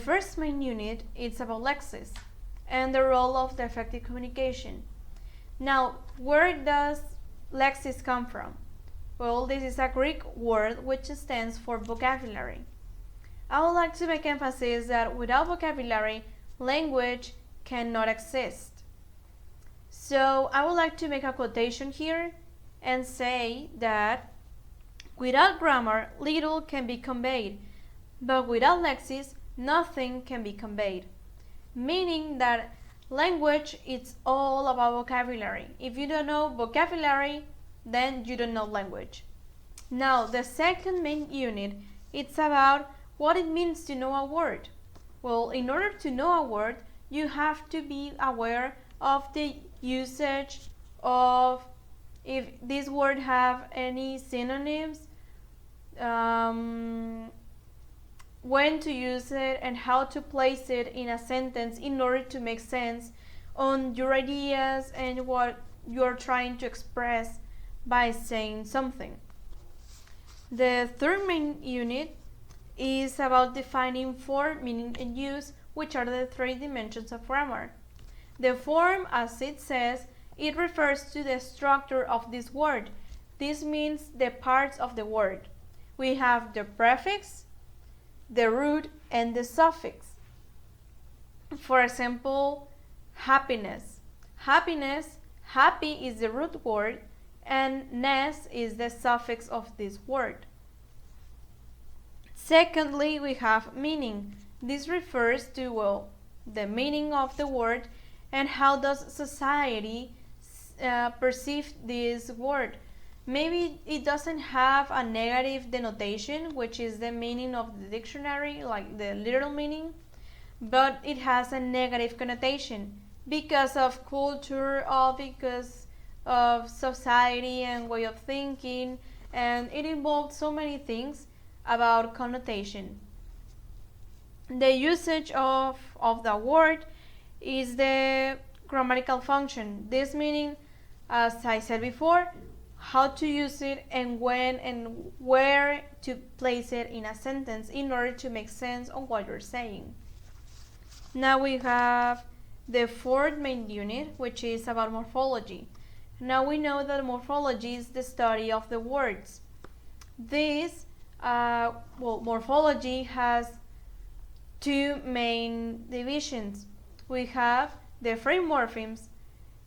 first main unit is about lexis and the role of the effective communication. Now, where does lexis come from? Well, this is a Greek word which stands for vocabulary. I would like to make emphasis that without vocabulary, language cannot exist. So I would like to make a quotation here and say that without grammar, little can be conveyed, but without lexis, nothing can be conveyed. Meaning that language is all about vocabulary. If you don't know vocabulary, then you don't know language. Now, the second main unit, it's about what it means to know a word. Well, in order to know a word, you have to be aware of the usage of if this word have any synonyms, when to use it and how to place it in a sentence in order to make sense on your ideas and what you're trying to express by saying something. The third main unit is about defining form, meaning, and use, which are the three dimensions of grammar. The form, as it says, it refers to the structure of this word. This means the parts of the word. We have the prefix, the root, and the suffix. For example, happiness. Happiness, happy is the root word, and ness is the suffix of this word. Secondly, we have meaning. This refers to, well, the meaning of the word and how does society perceive this word. Maybe it doesn't have a negative denotation, which is the meaning of the dictionary, like the literal meaning, but it has a negative connotation because of culture or because of society and way of thinking, and it involves so many things about connotation. The usage of the word is the grammatical function. This meaning, as I said before, how to use it and when and where to place it in a sentence in order to make sense of what you're saying. Now we have the fourth main unit, which is about morphology. Now we know that morphology is the study of the words. This, morphology has two main divisions. We have the free morphemes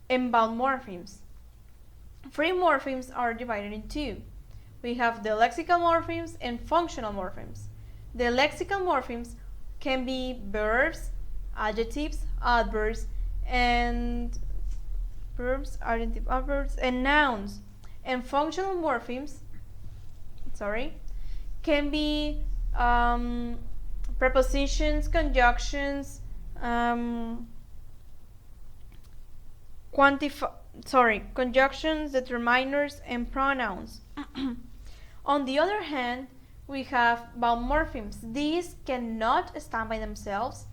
and bound morphemes. Free morphemes are divided in two. We have the lexical morphemes and functional morphemes. The lexical morphemes can be verbs, adjectives, adverbs, and nouns. And functional morphemes, can be prepositions, conjunctions, conjunctions, determiners, and pronouns. On the other hand, we have bound morphemes. These cannot stand by themselves.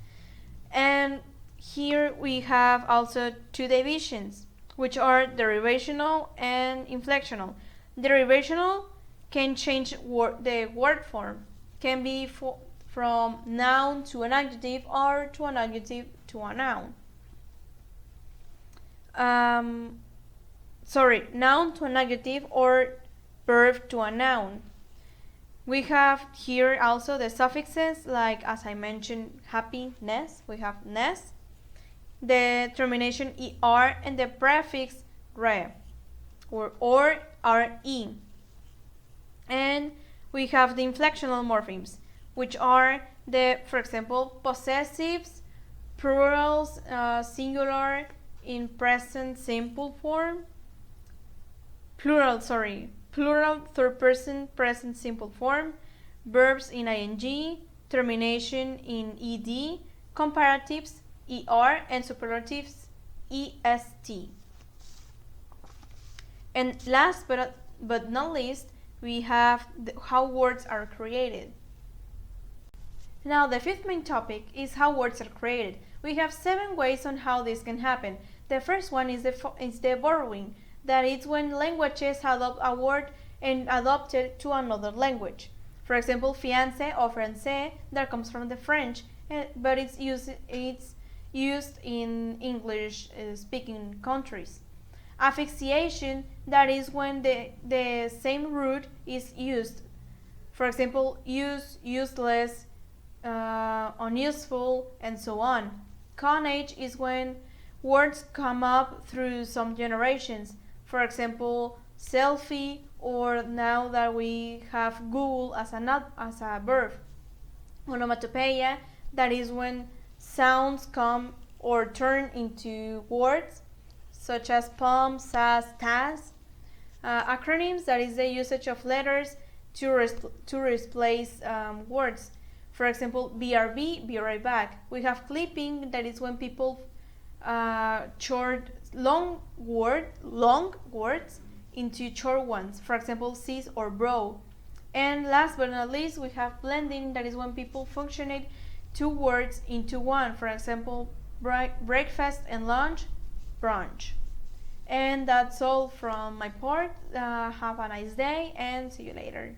And here we have also two divisions, which are derivational and inflectional. Derivational can change the word form, can be from noun to an adjective or to an adjective to a noun. Noun to an adjective or verb to a noun. We have here also the suffixes, like as I mentioned, happiness, we have ness, the termination er, and the prefix re or re. And we have the inflectional morphemes, which are for example, possessives, plurals, singular in present simple form, plural third person present simple form, verbs in ing, termination in ed, comparatives er, and superlatives est. And last but not least, we have how words are created. Now the fifth main topic is how words are created. We have 7 ways on how this can happen. The first one is the borrowing. That is when languages adopt a word and adopt it to another language. For example, fiancé or français, that comes from the French, but it's used in English speaking countries. Affixation, that is when the same root is used. For example, use, useless, unuseful, and so on. Coinage is when words come up through some generations. For example, selfie, or now that we have Google as a verb. Onomatopoeia, that is when sounds come or turn into words, such as pom, sas, tas. Acronyms, that is the usage of letters to replace words. For example, BRB, be right back. We have clipping, that is when people short long words into short ones. For example, sis or bro. And last but not least, we have blending, that is when people functionate two words into one. For example, breakfast and lunch, brunch. And that's all from my part. Have a nice day and see you later.